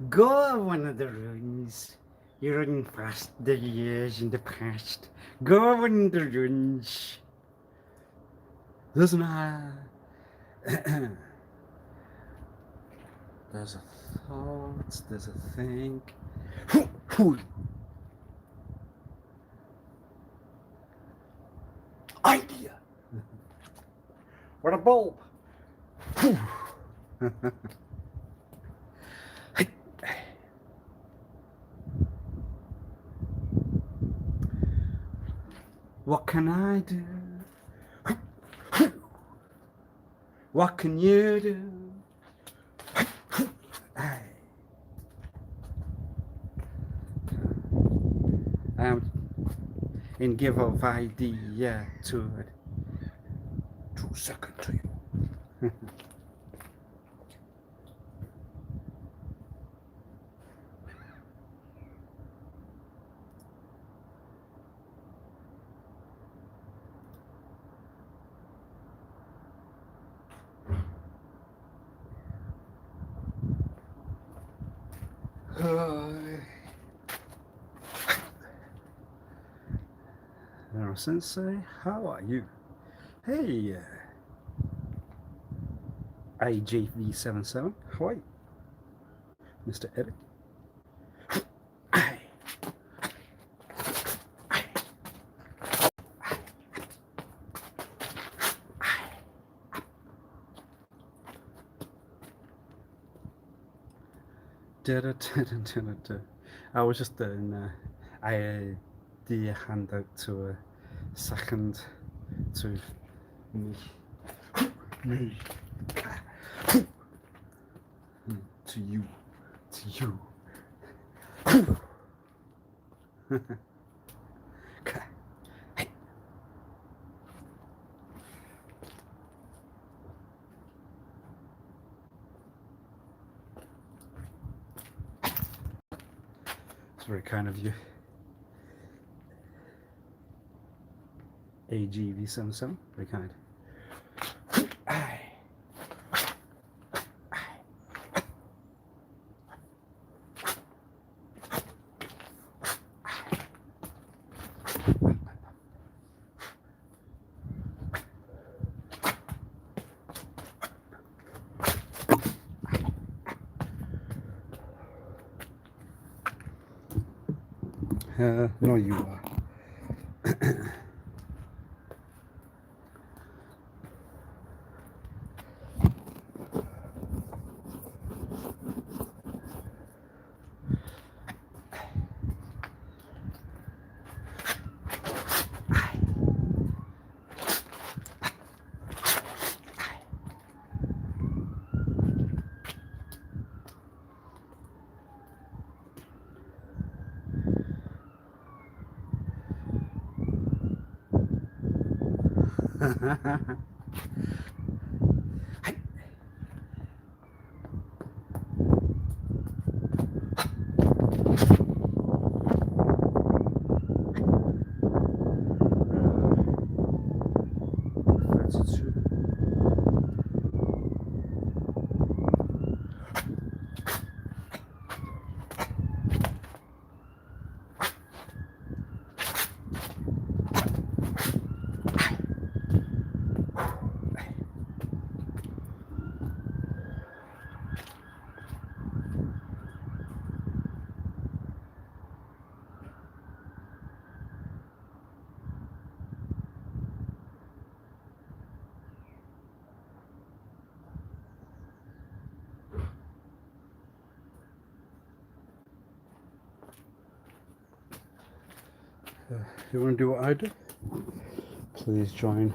Go one of the ruins. You're running past the years in the past. Go one of the ruins. There's there's a thought, there's a think. Idea. What a bulb. What can I do? What can you do? And give of idea to it. 2 seconds to you. Sensei, how are you? Hey, IJV77, how are you? Mr. Eric? I was just doing, I the handout to a second to me, to you, It's very kind of you. AGV77, very kind. No, you are. You want to do what I do? Please join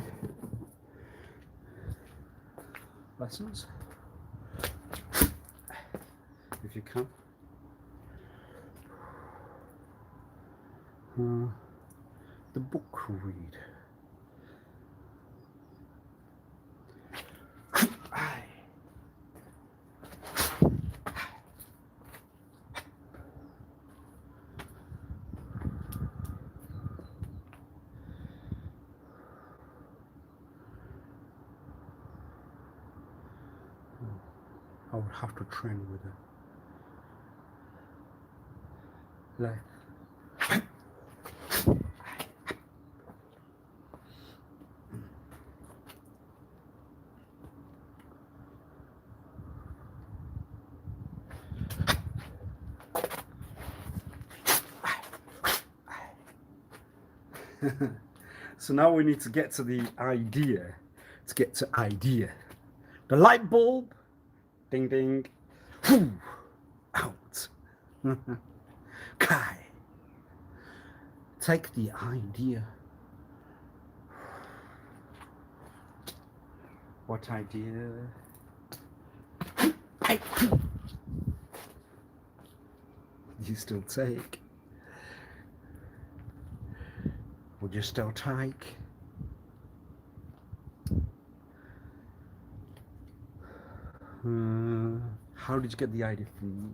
lessons if you can. The book read. I would have to train with it. Like, so now we need to get to the idea. To get to idea. The light bulb. Ding ding. Whew, out. Kai. Take the idea. What idea? You still take? Would you still take? How did you get the idea from me?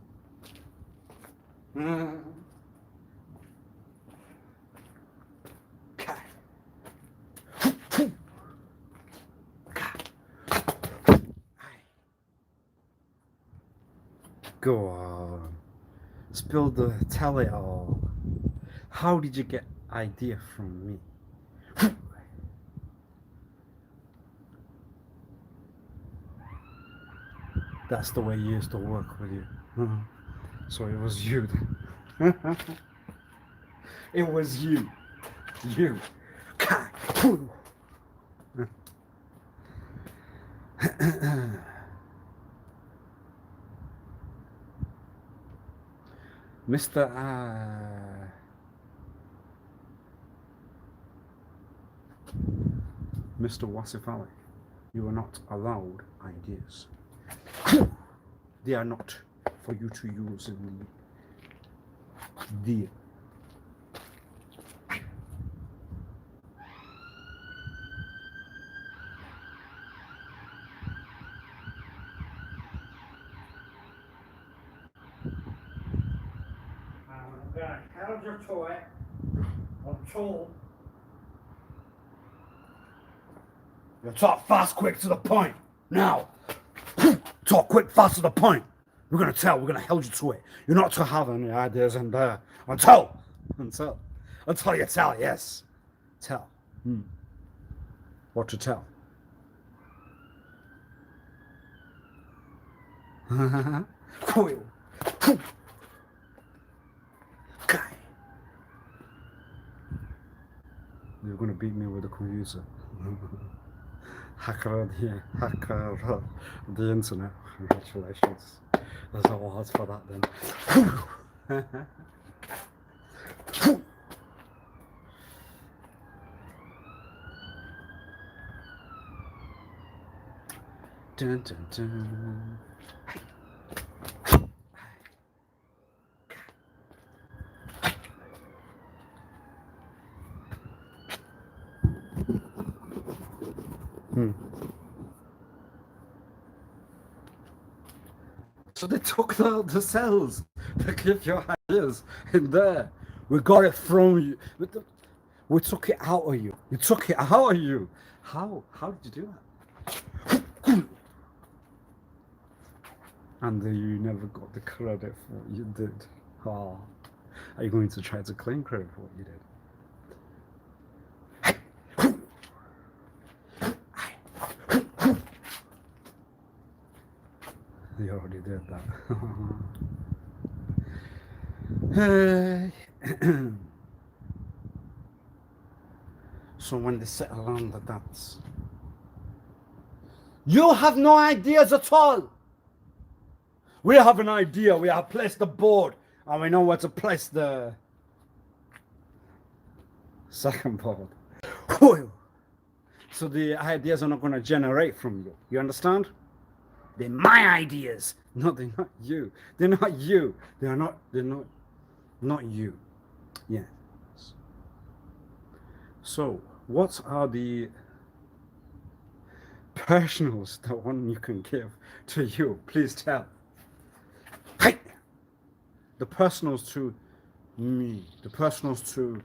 Go on. Tell it all. How did you get idea from me? That's the way you used to work with you. So it was you. It was you. You. Mr. Mr. Wasif Ali, you are not allowed ideas. They are not for you to use in the deal. I'm gonna hold your toy. I'm told. You talk fast, quick, to the point. Now. Talk quick, fast, to the point. We're gonna hold you to it. You're not to have any ideas and until you tell, yes. Tell. What to tell? You're gonna beat me with a computer. Hacker of the internet. Congratulations. There's awards for that then. Dun, dun, dun. So they took out the cells that give your ideas in there. We got it from you. We took it out of you. We took it out of you. How did you do that? And you never got the credit for what you did. Oh, are you going to try to claim credit for what you did? You already did that. So when they settle on the dance, you have no ideas at all. We have an idea. We have placed the board, and we know where to place the second board. So the ideas are not going to generate from you. You understand? They're my ideas. No, they're not you. They're not you. They're not you. Yes. So, what are the personals that one you can give to you? Please tell. Hey! The personals to me. The personals to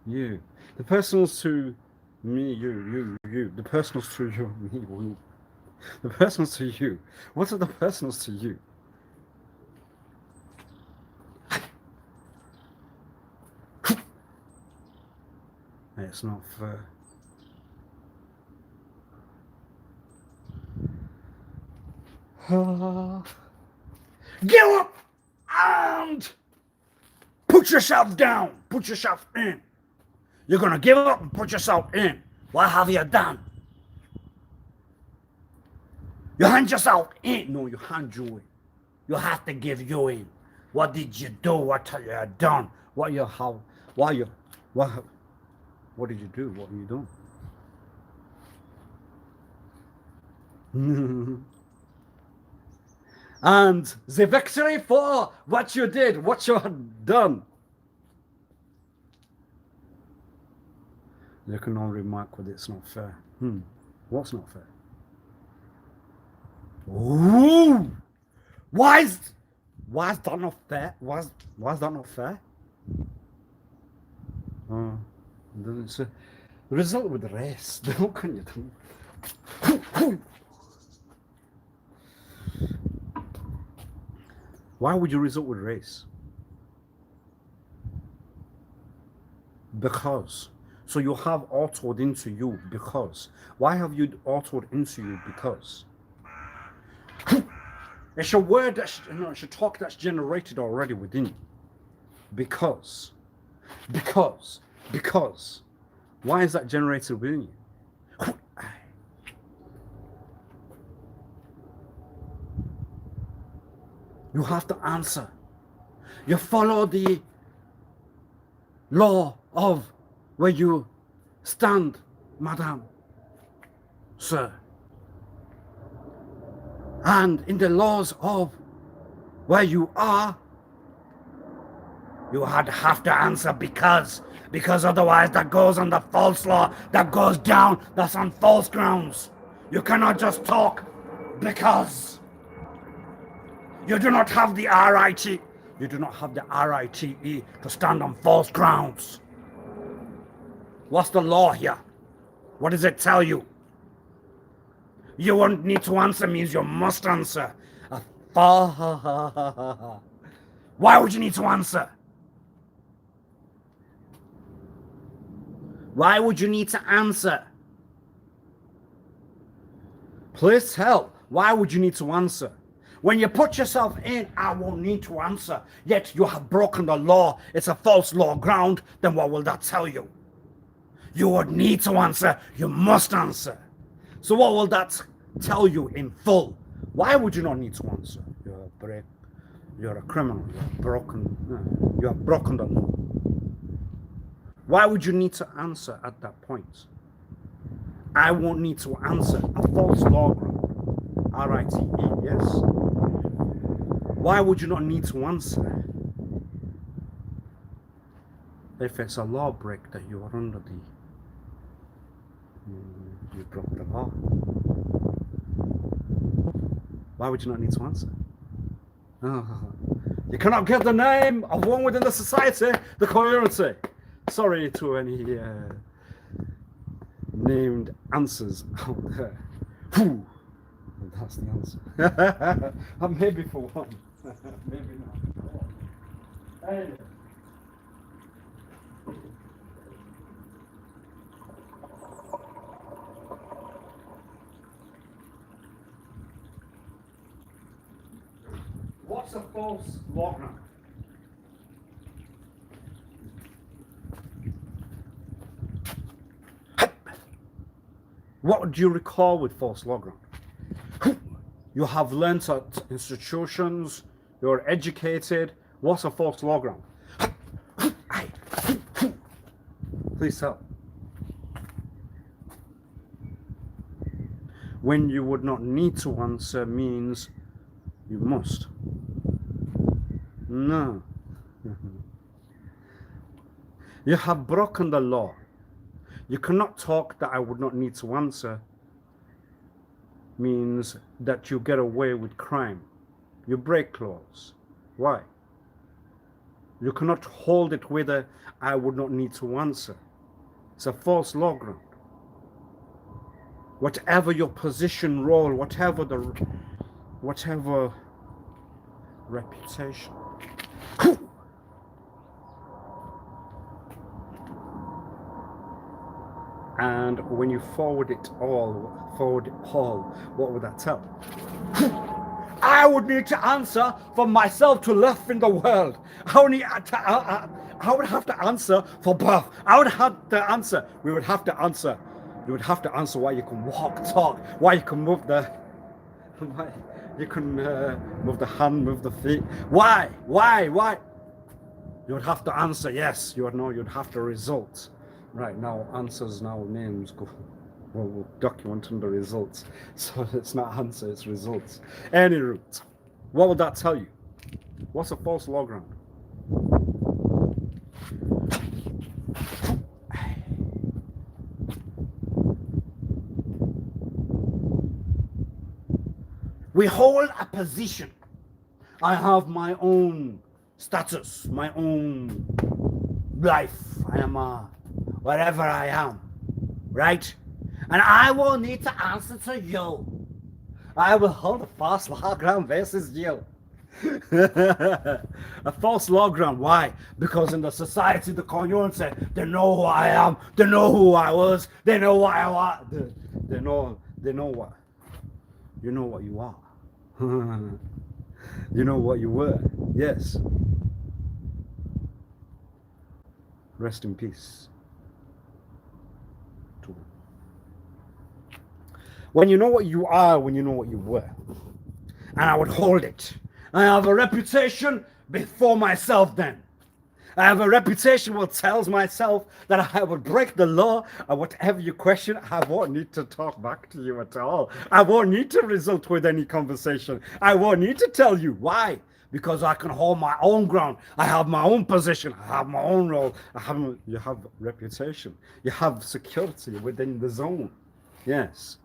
you. The personals to me, you. The personals to you, me. The personals to you. What are the personals to you? It's not fair. Get up and put yourself down. Put yourself in. You're going to give up and put yourself in. What have you done? You hand yourself in. No, you hand you in. You have to give you in. What did you do? What have you done? What did you do? What are you doing? And the victory for what you did, what you had done. You can only remark with it's not fair. What's not fair? Ooh! Why is that not fair? Why is that not fair? It's a result with the rest. What can you do? Why would you result with race? Because. So you have authored into you because. Why have you authored into you because? It's a word it's a talk that's generated already within you. Because. Why is that generated within you? You have to answer. You follow the law of where you stand, madam, sir. And in the laws of where you are, you have to answer because otherwise that goes on the false law, that goes down, that's on false grounds. You cannot just talk because you do not have the RIT. You do not have the RITE to stand on false grounds. What's the law here? What does it tell you? You won't need to answer means you must answer. Why would you need to answer? Why would you need to answer? Please tell. Why would you need to answer? When you put yourself in, I won't need to answer. Yet you have broken the law. It's a false law ground. Then what will that tell you? You would need to answer. You must answer. So what will that tell you in full? Why would you not need to answer? You're a criminal. You have broken the law. Why would you need to answer at that point? I won't need to answer. A false law ground. RITE, yes. Why would you not need to answer? If it's a law break that you are under you broke the law. Why would you not need to answer? You cannot give the name of one within the society, the community. Sorry to any named answers out there. Whew. That's the answer. Maybe for one. Maybe not. Anyway. What's a false law ground? What do you recall with false law ground? You have learnt at institutions, you're educated. What's a false law ground? Please tell. When you would not need to answer means you must. No. You have broken the law. You cannot talk that I would not need to answer means that you get away with crime. You break laws. Why? You cannot hold it with a I would not need to answer. It's a false law ground. Whatever your position, role, whatever reputation. And when you forward it all, what would that tell? I would need to answer for myself to live in the world. I would have to answer for birth. I would have to answer. We would have to answer. You would have to answer why you can walk, talk, why you can move the, why you can move the hand, move the feet. Why? You would have to answer. Yes, you would know. You'd have to result. Right now, answers now names go. We'll document the results. So it's not answer, it's results. Any route. What would that tell you? What's a false loground? We hold a position. I have my own status, my own life. I am whatever I am, right? And I will need to answer to you. I will hold a false law ground versus you. A false law ground. Why? Because in the society, the community, they know who I am. They know who I was. They know what I was. They know what. You know what you are. You know what you were. Yes. Rest in peace. When you know what you are, when you know what you were. And I would hold it. I have a reputation before myself then. I have a reputation which tells myself that I would break the law, and whatever you question, I won't need to talk back to you at all. I won't need to result with any conversation. I won't need to tell you. Why? Because I can hold my own ground. I have my own position. I have my own role. You have reputation. You have security within the zone. Yes.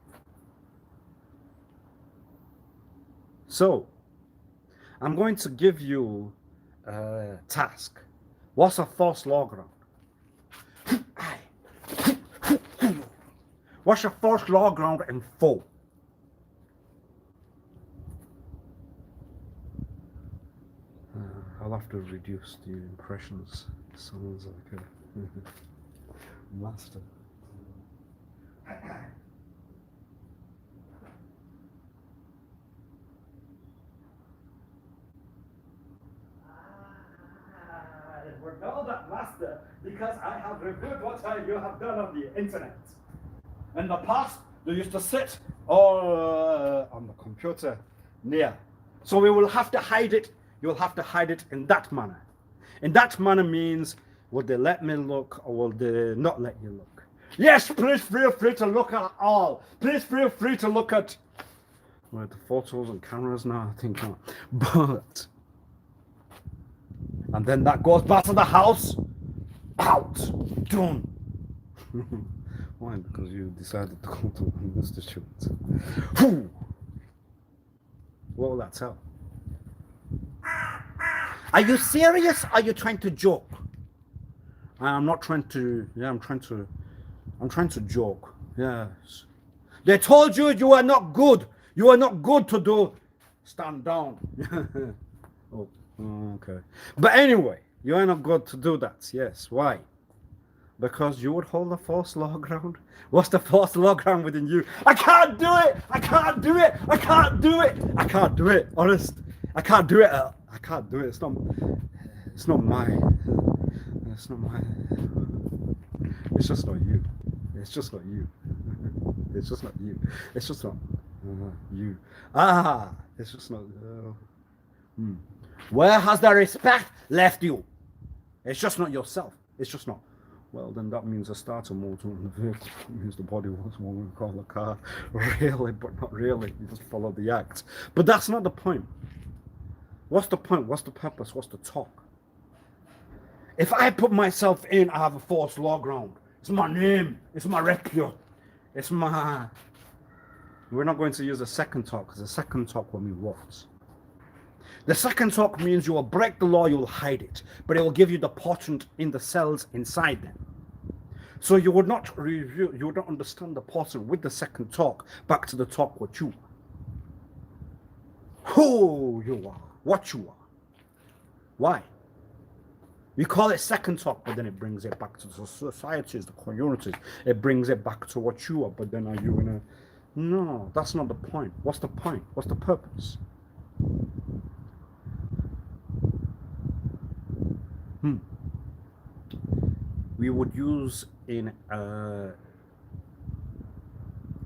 So, I'm going to give you a task. What's a false law ground? What's a false law ground in full? I'll have to reduce the impressions. Sounds like a master. Know that, master, because I have reviewed what you have done on the internet. In the past, they used to sit all on the computer near. So we will have to hide it. You will have to hide it in that manner. In that manner means, will they let me look or will they not let you look? Yes, please feel free to look at all. Please feel free to look at the photos and cameras now, I think not. But and then that goes back to the house. Out. Done. Why? Because you decided to go to an institute. What will that tell? Are you serious? Are you trying to joke? I'm not trying to. Yeah, I'm trying to joke. Yes. They told you you are not good. You are not good to do. Stand down. Oh. Okay. But anyway, you are not good to do that. Yes. Why? Because you would hold a false law ground. What's the false law ground within you? I can't do it. I can't do it. I can't do it. I can't do it. Honest. I can't do it. I can't do it. It's not my. It's not my. It's just not you. It's just not you. It's just not you. It's just not you. It's just not. Where has the respect left you? It's just not yourself. It's just not. Well, then that means a starter motor on the vehicle. It means the body was what we call a car. Really, but not really. You just follow the act. But that's not the point. What's the point? What's the purpose? What's the talk? If I put myself in, I have a false law ground. It's my name. It's my repute. It's my... We're not going to use the second talk, because the second talk will mean what? The second talk means you will break the law, you will hide it, but it will give you the portent in the cells inside them. So you would not review, you would not understand the portent with the second talk. Back to the talk what you are. Who you are, what you are. Why? We call it second talk, but then it brings it back to the societies, the communities. It brings it back to what you are, but then are you in a... No, that's not the point. What's the point? What's the purpose? We would use in a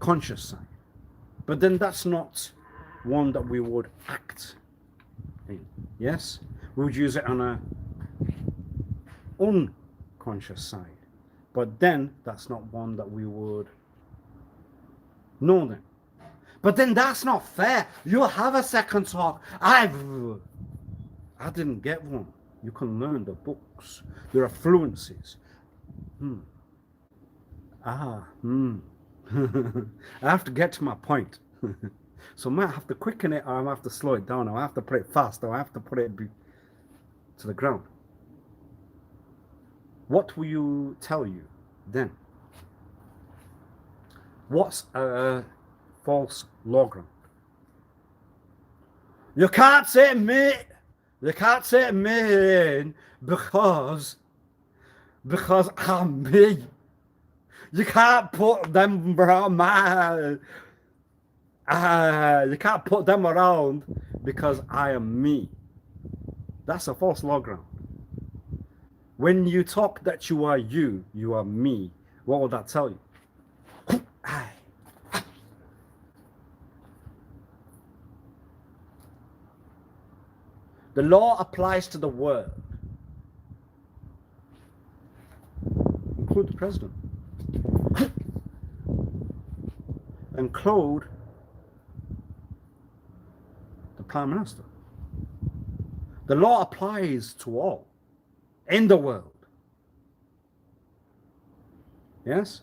conscious side, but then that's not one that we would act in. Yes, we would use it on a unconscious side, but then that's not one that we would know then. But then that's not fair. You'll have a second talk. I didn't get one. You can learn the books. There are fluencies. I have to get to my point. So I might have to quicken it, or I might have to slow it down, or I have to put it fast, or I have to put it to the ground. What will you tell you then? What's a false law ground? You can't say me. You can't say me because I'm me. You can't put them around you can't put them around because I am me. That's a false law ground. When you talk that you are me, what will that tell you? The law applies to the world, include the president, include the prime minister. The law applies to all in the world. Yes?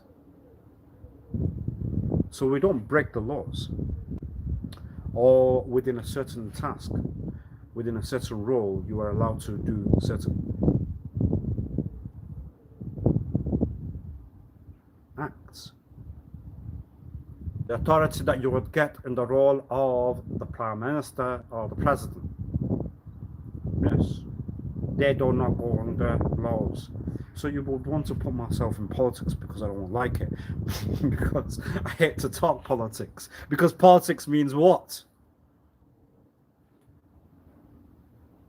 So we don't break the laws, or within a certain task, within a certain role, you are allowed to do certain acts. The authority that you would get in the role of the prime minister or the president, yes, they do not go under laws. So you would want to put myself in politics because I don't like it, because I hate to talk politics, because politics means what?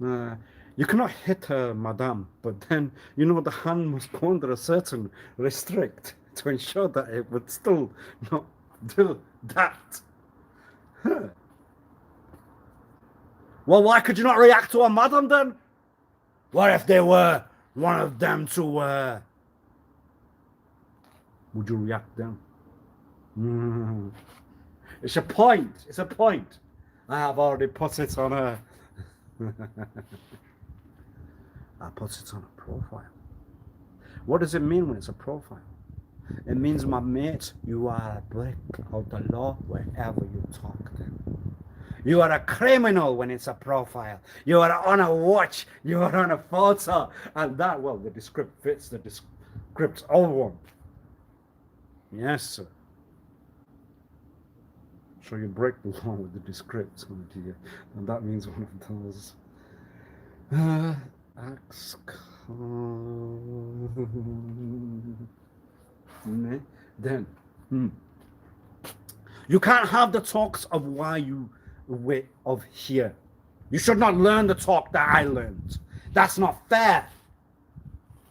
You cannot hit her, madame, but then, you know, the hand must go under a certain restrict to ensure that it would still not do that. Well, why could you not react to a madam then? What if they were one of them to would you react then? It's a point. It's a point. I have already put it on her. I put it on a profile. What does it mean when it's a profile? It means, my mate, you are a break of the law wherever you talk to. You are a criminal when it's a profile. You are on a watch. You are on a photo. And that, well, the descript fits the descript of one. Yes, sir. So you break the law with the descript, oh dear. And that means one of those acts. Then you can't have the talks of why you were of here. You should not learn the talk that I learned. That's not fair.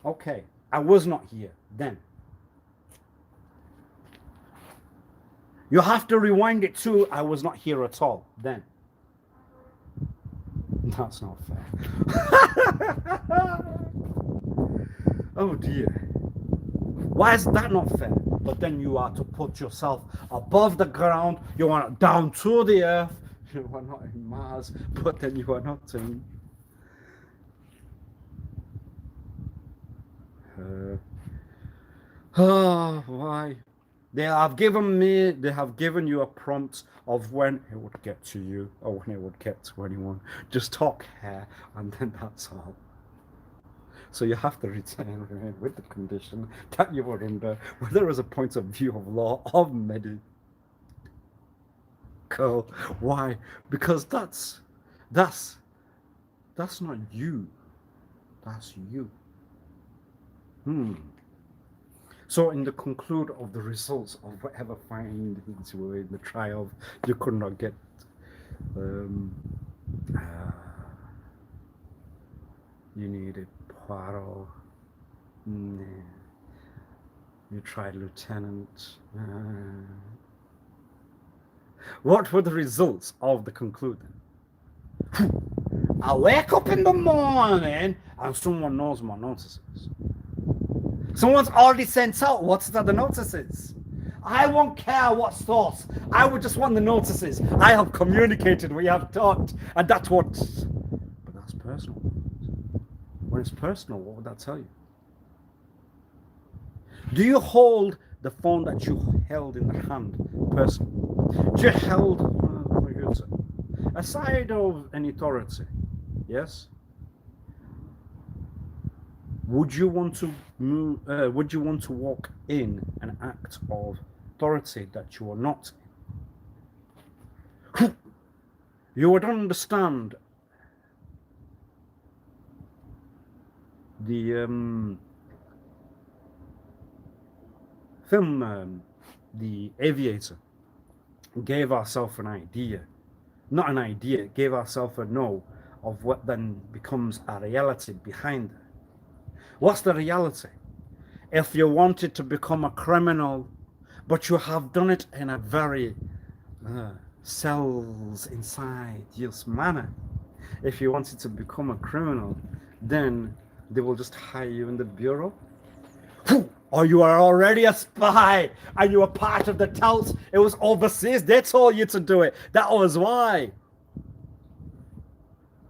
Okay, I was not here then. You have to rewind it to I was not here at all then. That's not fair. Oh dear. Why is that not fair? But then you are to put yourself above the ground. You are down to the earth. You are not in Mars, but then you are not in... why? They have given you a prompt of when it would get to you, or when it would get to anyone. Just talk here, and then that's all. So you have to return with the condition that you were under, whether as a point of view of law, of medical. Why? Because that's not you. That's you. So in the conclude of the results of whatever findings were in the trial, you could not get you needed Poirot. You tried Lieutenant. What were the results of the conclusion? I wake up in the morning and someone knows my notices. Someone's already sent out what's the notices. I won't care what source. I would just want the notices. I have communicated, we have talked, and that's what. But that's personal. When it's personal, what would that tell you? Do you hold the phone that you held in the hand personally? Do you hold aside of any authority? Yes. Would you want to would you want to walk in an act of authority that you are not in? You would understand the film The Aviator gave ourselves an idea, not an idea, gave ourselves a know of what then becomes a reality behind it. What's the reality? If you wanted to become a criminal, but you have done it in a very cells inside your manner, if you wanted to become a criminal, then they will just hire you in the bureau. Or you are already a spy and you were part of the touts. It was overseas. They told you to do it. That was why.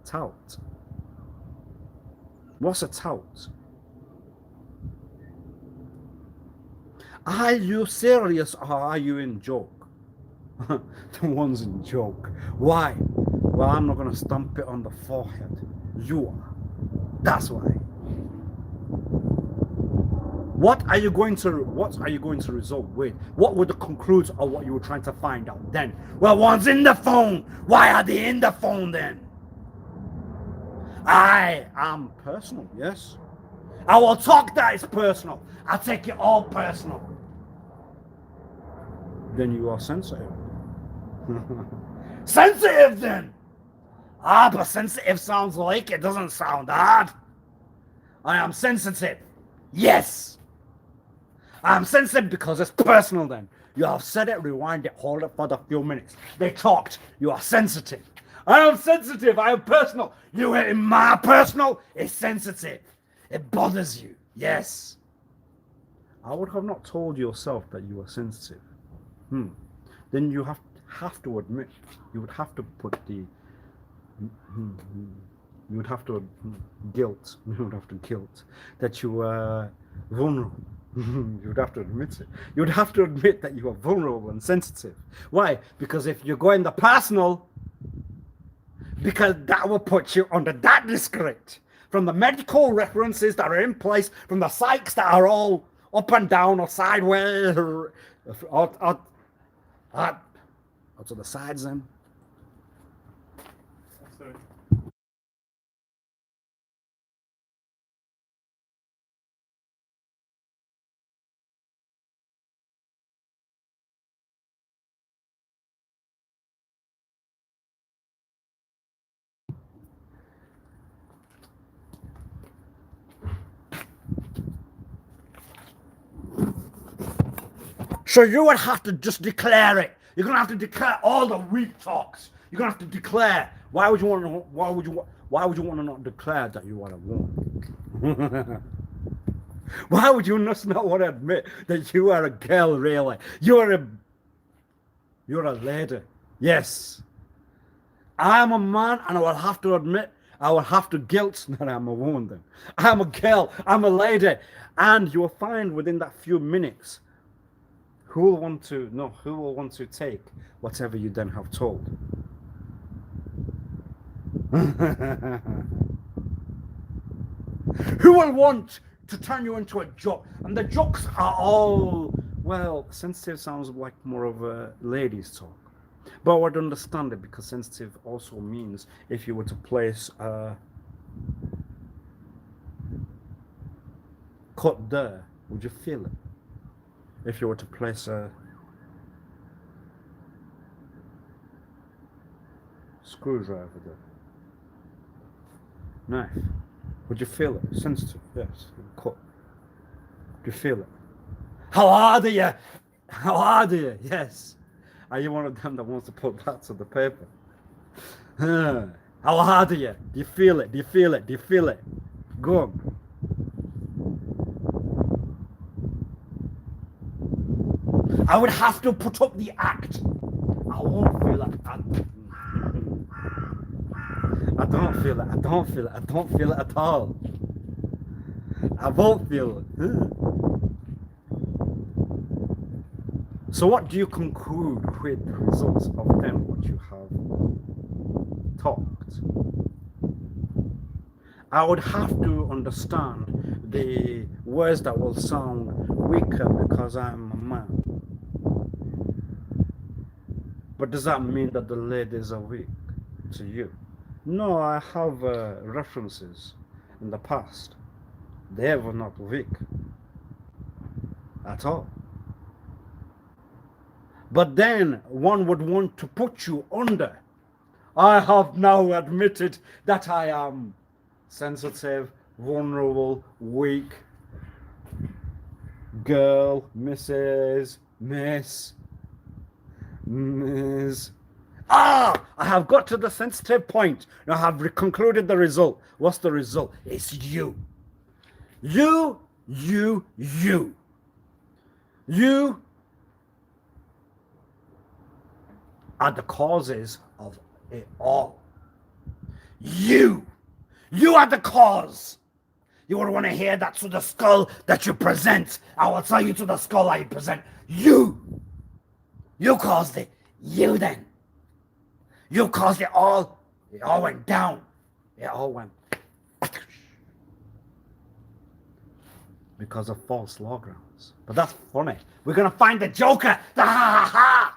Tout. What's a tout? Are you serious or are you in joke? The one's in joke. Why? Well, I'm not going to stamp it on the forehead. You are. That's why. What are you going to resolve with? What were the conclusions of what you were trying to find out then? Well, one's in the phone. Why are they in the phone then? I am personal, yes. I will talk that it's personal. I'll take it all personal. Then you are sensitive. Sensitive then? But sensitive sounds like it doesn't sound hard. I am sensitive. Yes. I'm sensitive because it's personal then. You have said it, rewind it, hold it for the few minutes. They talked. You are sensitive. I am sensitive. I am personal. You are in my personal. It's sensitive. It bothers you. Yes. I would have not told yourself that you are sensitive. Then you have to admit. You would have to put the. You would have to guilt. You would have to guilt that you are vulnerable. You would have to admit it. You would have to admit that you are vulnerable and sensitive. Why? Because if you go in the personal, because that will put you under that discredit. From the medical references that are in place, from the psychs that are all up and down or sideways, or to the sides then. So you would have to just declare it. You're gonna have to declare all the weak talks. You're gonna have to declare. Why would you want to not declare that you are a woman? Why would you not want to admit that you are a girl? Really, you're a lady. Yes, I am a man, and I will have to admit. I will have to guilt that I'm a woman. Then I'm a girl. I'm a lady, and you will find within that few minutes. Who will want to take whatever you then have told? Who will want to turn you into a joke? And the jokes are all, well, sensitive sounds like more of a ladies' talk. But I would understand it because sensitive also means if you were to place cut there, would you feel it? If you were to place a screwdriver there, knife, would you feel it? Sensitive, yes. Cut. Do you feel it? How hard are you? How hard are you? Yes. Are you one of them that wants to put that to the paper? How hard are you? Do you feel it? Do you feel it? Do you feel it? Go on. I would have to put up the act. I won't feel it. I don't feel it. I don't feel it. I don't feel it at all. I won't feel it. So what do you conclude with the results of them, what you have talked? I would have to understand the words that will sound weaker because I'm a man. But does that mean that the ladies are weak to you? No, I have references in the past. They were not weak at all. But then one would want to put you under. I have now admitted that I am sensitive, vulnerable, weak, girl, Mrs., Miss. I have got to the sensitive point. Now I have concluded the result. What's the result? It's you. You are the causes of it all. You are the cause. You would want to hear that to the skull that you present. I will tell you to the skull that you present. You caused it. You then. You caused it all. It all went down. It all went. Because of false law grounds. But that's funny. We're going to find the Joker. The ha ha ha.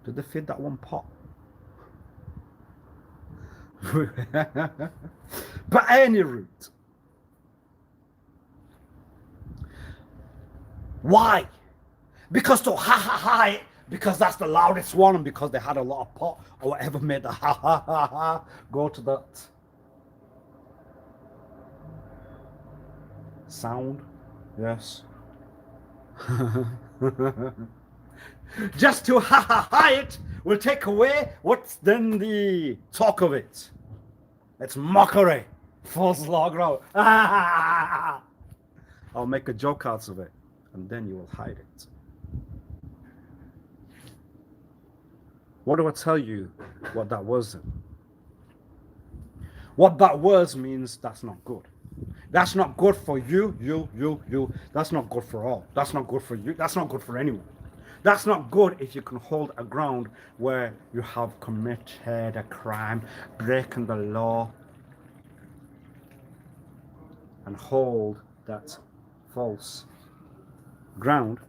Did they feed that one pot? But any route. Why? Because to ha ha ha it, because that's the loudest one, and because they had a lot of pot or whatever made the ha ha ha ha go to that sound. Yes. Just to ha ha ha it will take away what's then the talk of it. It's mockery. False law ground. I'll make a joke out of it, and then you will hide it. What do I tell you what that was then? What that was means that's not good. That's not good for you. That's not good for all. That's not good for you. That's not good for anyone. That's not good if you can hold a ground where you have committed a crime, breaking the law, and hold that false ground.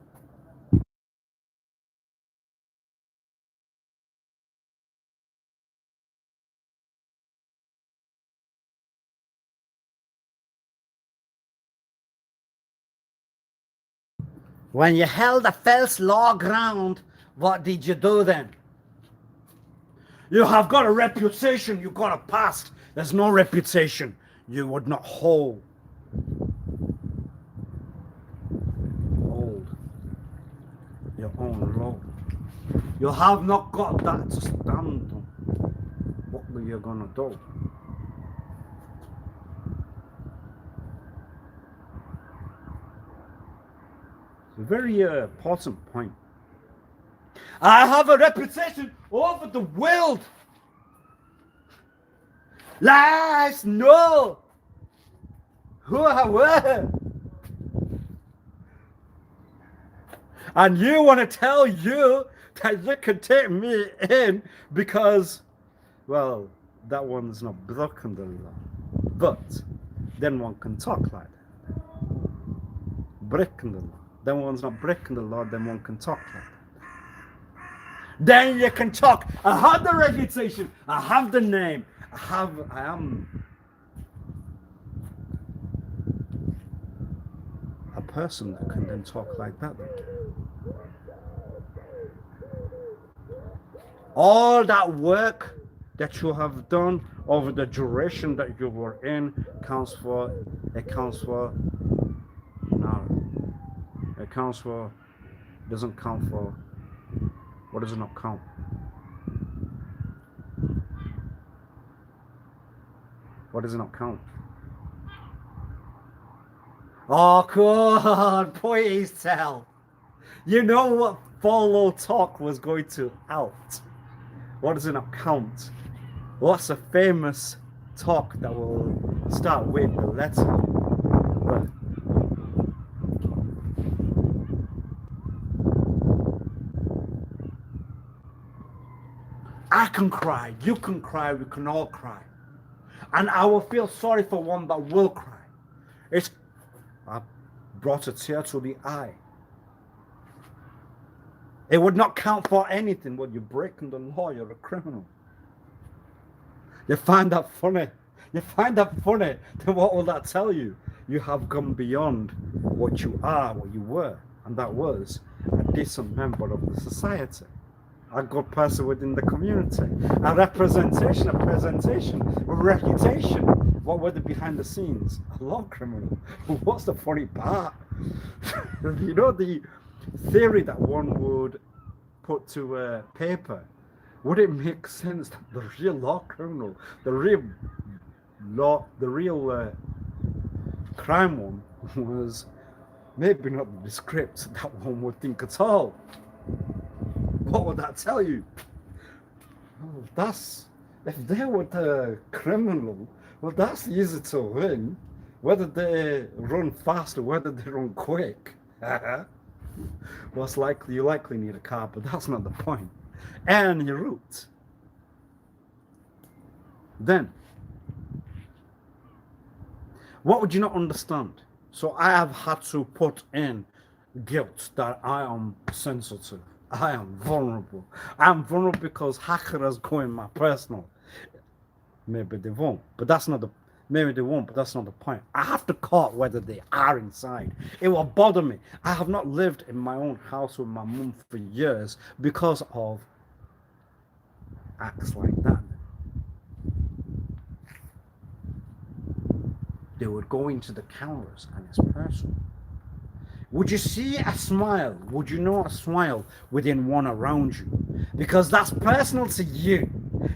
When you held a false law ground, what did you do then? You have got a reputation, you got a past. There's no reputation. You would not hold your own law. You have not got that to stand on. What are you gonna do? It's a very important point. I have a reputation over the world. Lies know who I were. And you want to tell you that you can take me in because, well, that one's not broken the law. But then one can talk like that. Breaking the law. Then one's not breaking the law, then one can talk like that. Then you can talk. I have the reputation, I have the name, I am a person that can then talk like that. All that work that you have done over the duration that you were in counts for, doesn't count for, what does it not count? What does it not count? Oh, God, please tell. You know what follow talk was going to out. What does it not count? What's a famous talk that will start with the letter? But I can cry, you can cry, we can all cry. And I will feel sorry for one that will cry. I brought a tear to the eye. It would not count for anything. When you're breaking the law, you're a criminal. You find that funny? You find that funny? Then what will that tell you? You have gone beyond what you are, what you were. And that was a decent member of the society. A good person within the community. A representation, a presentation, a reputation. What were the behind the scenes? A law criminal. What's the funny part? You know, the theory that one would put to paper, would it make sense that the real law criminal, the real crime one was maybe not the script that one would think at all? What would that tell you? Oh, that's, if they were the criminal, well, that's easy to win. Whether they run fast or whether they run quick. Well, you likely need a car, but that's not the point. And your route. Then, what would you not understand? So I have had to put in guilt that I am sensitive. I am vulnerable. I'm vulnerable because hackers go in my personal. Maybe they won't, but that's not the. Maybe they won't, but that's not the point. I have to call whether they are inside. It will bother me. I have not lived in my own house with my mum for years because of acts like that. They would go into the cameras and it's personal. Would you see a smile? Would you know a smile within one around you? Because that's personal to you.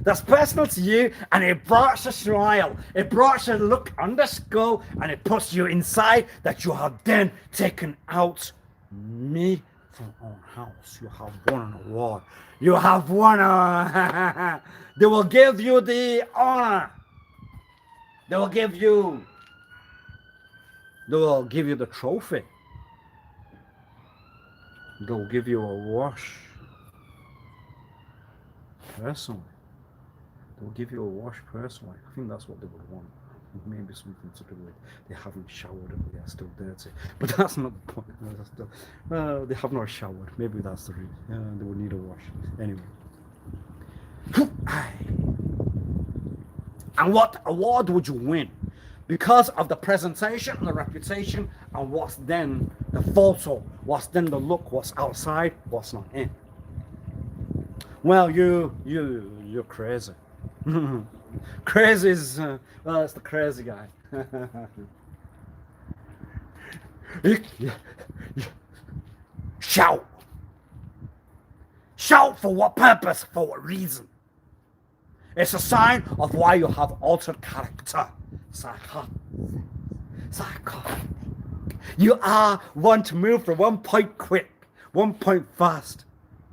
That's personal to you, and it brought a smile. It brought a look on the skull, and it puts you inside that you have then taken out me from own house. You have won an award. You have won a... They will give you the honor. They will give you the trophy. They'll give you a wash. Personally. They'll give you a wash personally. I think that's what they would want. Maybe something to do with they haven't showered and they're still dirty. But that's not the point. They have not showered. Maybe that's the reason. They would need a wash. Anyway. And what award would you win? Because of the presentation and the reputation and what's then the photo, what's then the look, what's outside, what's not in. Well, you're crazy. Crazy is, well, it's the crazy guy. Shout. Shout for what purpose? For what reason? It's a sign of why you have altered character. Psychotic. You are one to move from one point quick, one point fast.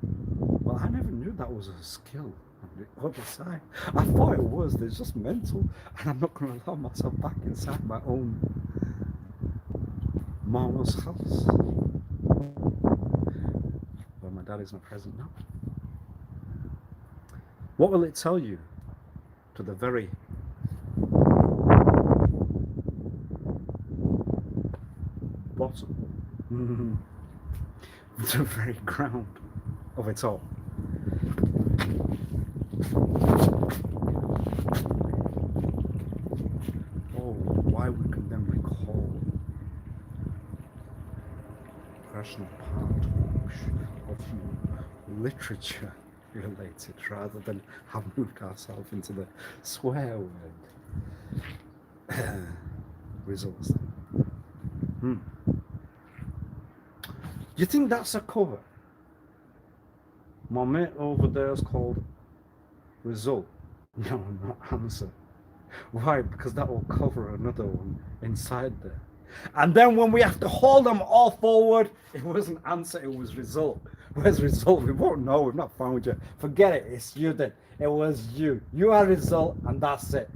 Well, I never knew that was a skill on the other side. I thought it was. It's just mental, and I'm not going to allow myself back inside my own mama's house. Well, my dad is not present now. What will it tell you to the very bottom, the very ground of it all? why we can then recall personal part of literature related rather than have moved ourselves into the swear word results. Do you think that's a cover? My mate over there is called result. No, not answer. Why? Because that will cover another one inside there. And then when we have to hold them all forward, it wasn't answer, it was result. Where's result? We won't know, we've not found you. Forget it, it's you then. It was you. You are result, and that's it.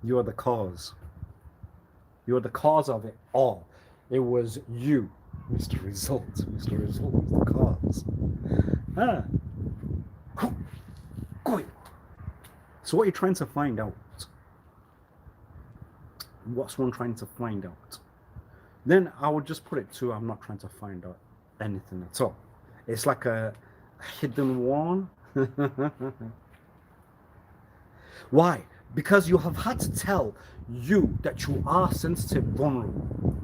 You are the cause. You are the cause of it all. It was you, Mr. Result. Mr. Result was the cause. So what are you trying to find out? What's one trying to find out? Then I would just put it to, I'm not trying to find out anything at all. It's like a hidden one. Why? Because you have had to tell you that you are sensitive, vulnerable.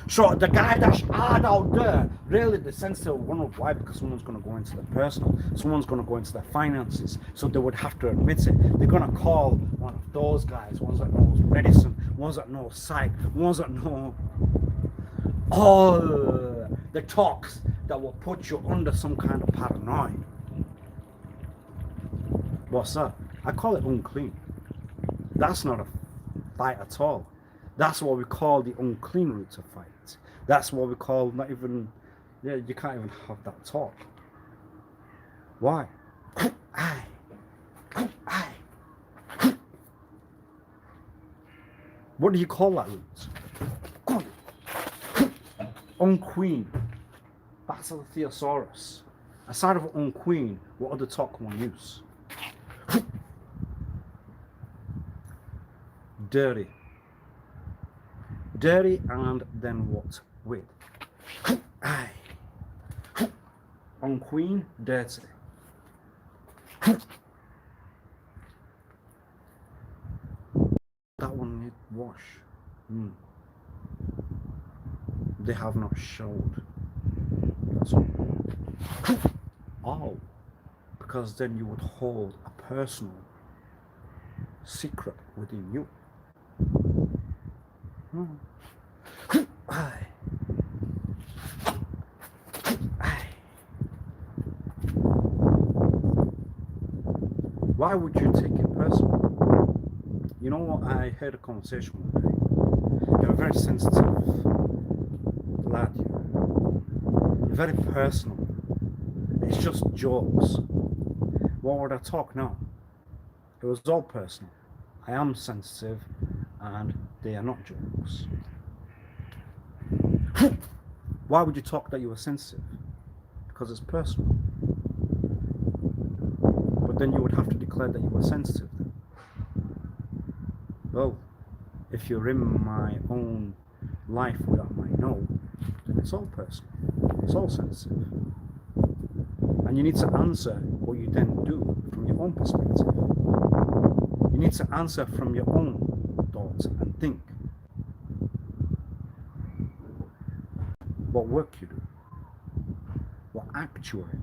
So the guy that's hard out there, really the sensitive, vulnerable. Why? Because someone's going to go into the personal, someone's going to go into the finances, so they would have to admit it. They're going to call one of those guys, ones that knows medicine, ones that know psych, ones that know all the talks that will put you under some kind of paranoia. What's that? I call it unclean. That's not a fight at all. That's what we call the unclean route to fight. That's what we call not even, yeah, you can't even have that talk. Why? What do you call that route? Unqueen. That's a thesaurus. Aside of unqueen, what other talk can one use? Dirty. Dirty, and then what with? Unqueen, dirty. That one need wash. They have not showed. That's all. Oh, because then you would hold a personal secret within you. Why would you take it personal? You know what? I heard a conversation one day. You're a very sensitive lad. You're very personal. It's just jokes. What would I talk now? It was all personal. I am sensitive, and they are not jokes. Why would you talk that you were sensitive? Because it's personal. But then you would have to declare that you were sensitive. Well, if you're in my own life without my know, then it's all personal. It's all sensitive. And you need to answer what you then do from your own perspective. You need to answer from your own thoughts and think. What work you do, what act you are in,